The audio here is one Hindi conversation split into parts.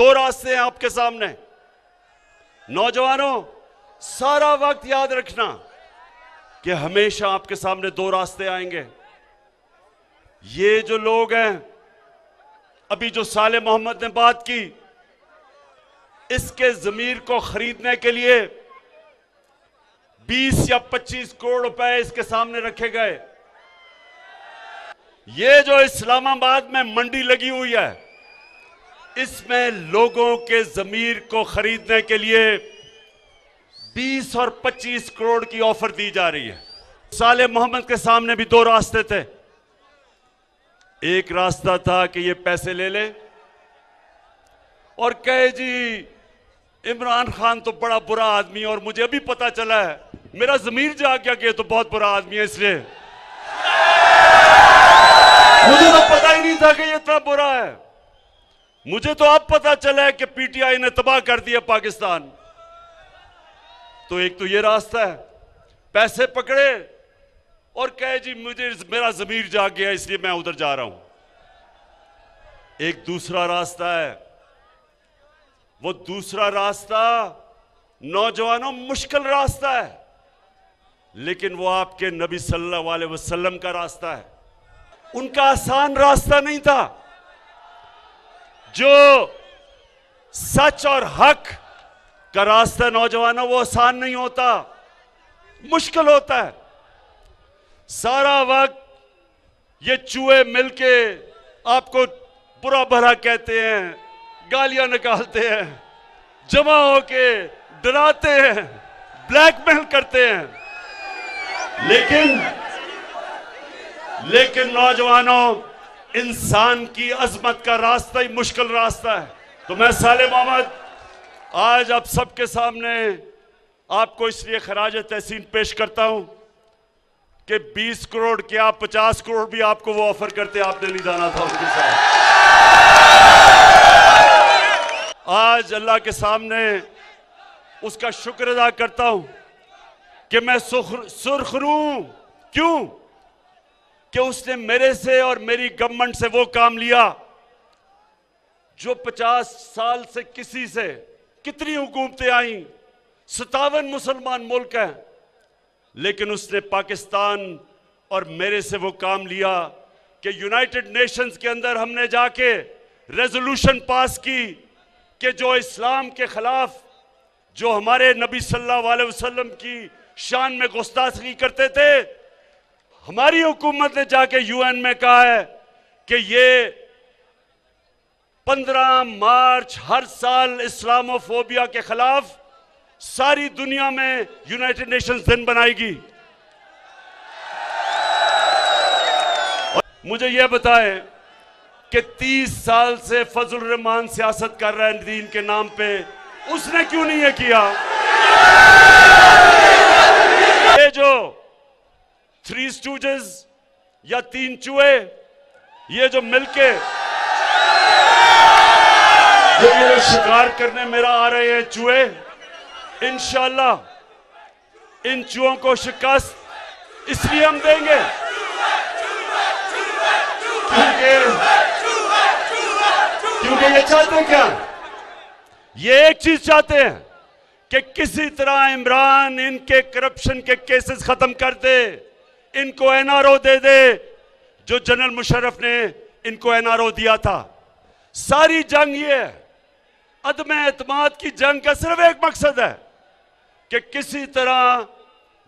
दो रास्ते हैं आपके सामने। नौजवानों, सारा वक्त याद रखना कि हमेशा आपके सामने दो रास्ते आएंगे। ये जो लोग हैं, अभी जो साले मोहम्मद ने बात की, इसके जमीर को खरीदने के लिए 20 या 25 करोड़ रुपए इसके सामने रखे गए। ये जो इस्लामाबाद में मंडी लगी हुई है, इसमें लोगों के जमीर को खरीदने के लिए 20 और 25 करोड़ की ऑफर दी जा रही है। साले मोहम्मद के सामने भी दो रास्ते थे। एक रास्ता था कि ये पैसे ले ले और कहे जी इमरान खान तो बड़ा बुरा आदमी है, और मुझे अभी पता चला है, मेरा जमीर जाग गया कि ये तो बहुत बुरा आदमी है, इसलिए मुझे तो पता ही नहीं था कि ये इतना बुरा है। मुझे तो अब पता चला है कि पीटीआई ने तबाह कर दिया पाकिस्तान। तो एक तो ये रास्ता है, पैसे पकड़े और कहे जी मुझे मेरा जमीर जाग गया इसलिए मैं उधर जा रहा हूं। एक दूसरा रास्ता है। वो दूसरा रास्ता, नौजवानों, मुश्किल रास्ता है, लेकिन वो आपके नबी सल्लल्लाहु अलैहि वसल्लम का रास्ता है। उनका आसान रास्ता नहीं था। जो सच और हक का रास्ता, नौजवानों, वो आसान नहीं होता, मुश्किल होता है। सारा वक्त ये चूहे मिलके आपको बुरा भला कहते हैं, गालियां निकालते हैं, जमा होके डराते हैं, ब्लैकमेल करते हैं। लेकिन नौजवानों, इंसान की अजमत का रास्ता ही मुश्किल रास्ता है। तो मैं साले मोहम्मद आज आप सबके सामने आपको इसलिए खराज तहसीन पेश करता हूं कि 20 करोड़ क्या 50 करोड़ भी आपको वो ऑफर करते, आपने नहीं जाना था उसके साथ। आज अल्लाह के सामने उसका शुक्र अदा करता हूं कि मैं सुरखरू हूं। क्यों? कि उसने मेरे से और मेरी गवर्नमेंट से वो काम लिया जो 50 साल से किसी से, कितनी हुकूमतें आई, 57 मुसलमान मुल्क हैं, लेकिन उसने पाकिस्तान और मेरे से वो काम लिया कि यूनाइटेड नेशंस के अंदर हमने जाके रेजोल्यूशन पास की कि जो इस्लाम के खिलाफ, जो हमारे नबी सल्लल्लाहु अलैहि वसल्लम की शान में गुस्ताखी करते थे, हमारी हुकूमत ने जाके यूएन में कहा है कि ये 15 मार्च हर साल इस्लामोफोबिया के खिलाफ सारी दुनिया में यूनाइटेड नेशंस दिन बनाएगी। और मुझे यह बताएं कि 30 साल से फजल रहमान सियासत कर रहा है दीन के नाम पे, उसने क्यों नहीं ये किया? ये जो 3 स्टूजेस या 3 चूहे, ये जो मिलके ये शिकार करने मेरा आ रहे हैं चूहे, इंशाअल्लाह इन चूहों को शिकस्त इसलिए हम देंगे क्योंकि ये चाहते हैं क्या? ये एक चीज चाहते हैं कि किसी तरह इमरान इनके करप्शन के केसेस खत्म कर दे, इनको एनआरओ दे दे जो जनरल मुशर्रफ ने इनको एनआरओ दिया था। सारी जंग ये है, अदम एतमाद की जंग का सिर्फ एक मकसद है कि किसी तरह,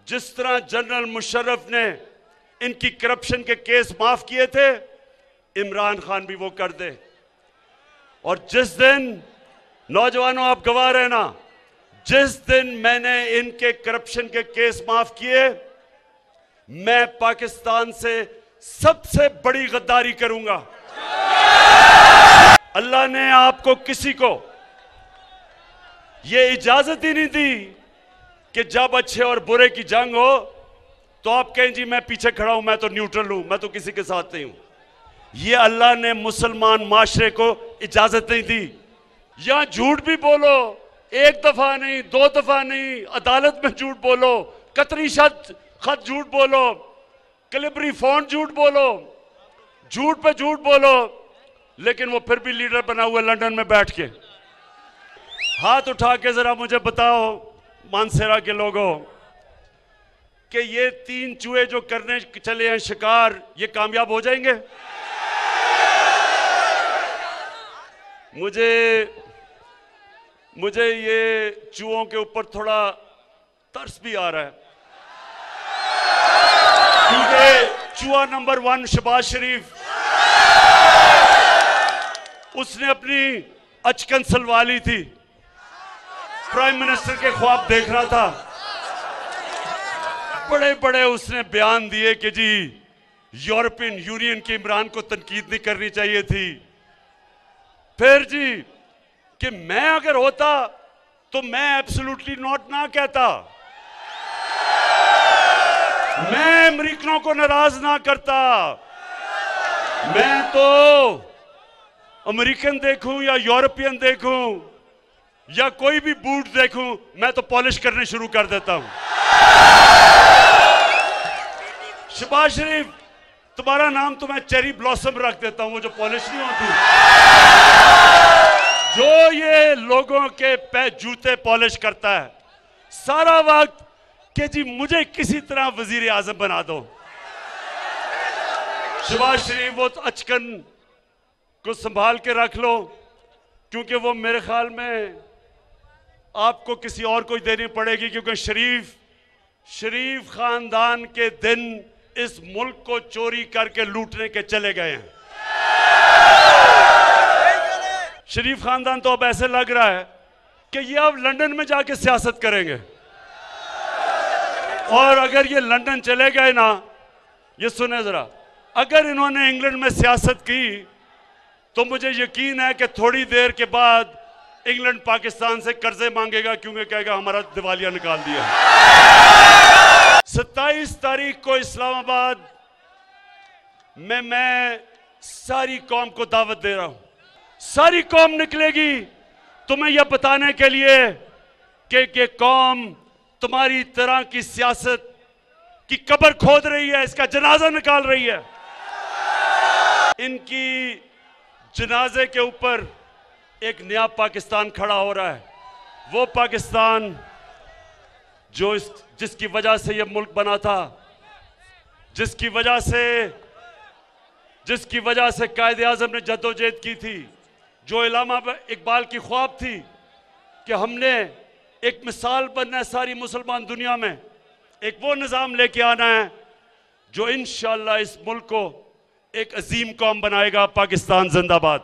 जिस तरह जनरल मुशर्रफ ने इनकी करप्शन के केस माफ किए थे, इमरान खान भी वो कर दे। और जिस दिन, नौजवानों आप गवाह रहना, जिस दिन मैंने इनके करप्शन के केस माफ किए, मैं पाकिस्तान से सबसे बड़ी गद्दारी करूंगा। अल्लाह ने आपको किसी को यह इजाजत ही नहीं दी कि जब अच्छे और बुरे की जंग हो तो आप कहें जी मैं पीछे खड़ा हूं, मैं तो न्यूट्रल हूं, मैं तो किसी के साथ नहीं हूं। यह अल्लाह ने मुसलमान माशरे को इजाजत नहीं दी। यहां झूठ भी बोलो, एक दफा नहीं, 2 दफा नहीं, अदालत में झूठ बोलो, कतरी खत झूठ बोलो, कैलिब्री फॉन्ट झूठ बोलो, झूठ पे झूठ बोलो, लेकिन वो फिर भी लीडर बना हुआ लंदन में बैठ के। हाथ उठा के जरा मुझे बताओ मानसेरा के लोगों कि ये 3 चूहे जो करने चले हैं शिकार, ये कामयाब हो जाएंगे? मुझे ये चूहों के ऊपर थोड़ा तरस भी आ रहा है, क्योंकि चूहा नंबर 1 शहबाज शरीफ, उसने अपनी अचकन सलवाली थी, प्राइम मिनिस्टर के ख्वाब देख रहा था, बड़े बड़े उसने बयान दिए कि जी यूरोपियन यूनियन के इमरान को तनकीद नहीं करनी चाहिए थी। फिर जी कि मैं अगर होता तो मैं एब्सोल्युटली नॉट ना कहता, मैं अमेरिकनों को नाराज ना करता, मैं तो अमेरिकन देखूं या यूरोपियन देखूं या कोई भी बूट देखूं, मैं तो पॉलिश करने शुरू कर देता हूं। शहबाज शरीफ, तुम्हारा नाम तो मैं चेरी ब्लॉसम रख देता हूं, वो जो पॉलिश नहीं होती, जो ये लोगों के जूते पॉलिश करता है सारा वक्त कि जी मुझे किसी तरह वजीर आजम बना दो। शहबाज शरीफ, वो तो अचकन को संभाल के रख लो, क्योंकि वो मेरे ख्याल में आपको किसी और को देनी पड़ेगी, क्योंकि शरीफ खानदान के दिन इस मुल्क को चोरी करके लूटने के चले गए हैं। शरीफ खानदान तो अब ऐसे लग रहा है कि ये अब लंदन में जाके सियासत करेंगे, और अगर ये लंदन चले गए ना, ये सुने जरा, अगर इन्होंने इंग्लैंड में सियासत की तो मुझे यकीन है कि थोड़ी देर के बाद इंग्लैंड पाकिस्तान से कर्जे मांगेगा, क्योंकि कहेगा हमारा दिवालिया निकाल दिया। 27 तारीख को इस्लामाबाद में मैं सारी कौम को दावत दे रहा हूं। सारी कौम निकलेगी तुम्हें यह बताने के लिए कि कौम तुम्हारी तरह की सियासत की कब्र खोद रही है, इसका जनाजा निकाल रही है। इनकी जनाजे के ऊपर एक नया पाकिस्तान खड़ा हो रहा है, वो पाकिस्तान जिसकी वजह से यह मुल्क बना था, जिसकी वजह से कायदे आज़म ने जद्दोजहद की थी, जो इल्लामा इकबाल की ख्वाब थी कि हमने एक मिसाल बनना है सारी मुसलमान दुनिया में, एक वो निज़ाम लेके आना है जो इंशाअल्लाह इस मुल्क को एक अजीम कौम बनाएगा। पाकिस्तान जिंदाबाद।